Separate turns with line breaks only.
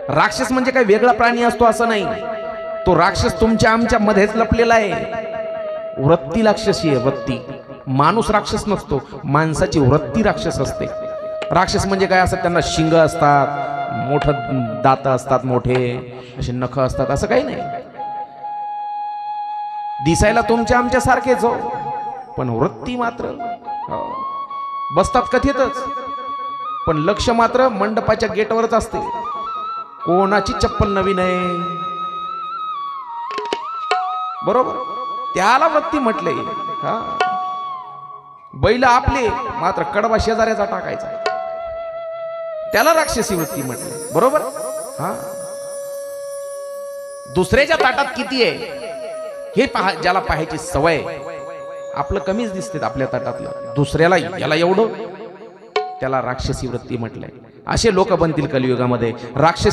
राक्षस म्हणजे काही वेगळा प्राणी असतो असं नाही, तो राक्षस तुमच्या आमच्या मध्येच लपलेला आहे. वृत्ती राक्षसी आहे, वृत्ती. माणूस राक्षस नसतो, माणसाची वृत्ती राक्षस असते. राक्षस म्हणजे काय असतात, त्यांना शिंग असतात, मोठं दात असतात, मोठे असे नख असतात, असं काही नाही. दिसायला तुमच्या आमच्या सारखेच हो, पण वृत्ती मात्र बसतात कथेतच, पण लक्ष मात्र मंडपाच्या गेटवरच असते. कोणाची चप्पल नवीन आहे, बरोबर, त्याला वृत्ती म्हटले. बैल आपले मात्र कडवा शेजाऱ्याचा टाकायचा, त्याला राक्षसी वृत्ती म्हटले, बरोबर. हा, दुसऱ्याच्या ताटात किती आहे हे पहा, ज्याला पाहायची सवय. आपलं कमीच दिसते आपल्या ताटातलं, दुसऱ्याला याला एवढं, त्याला राक्षसी वृत्ती म्हटलंय. असे लोक बनतील कलियुगामध्ये. राक्षस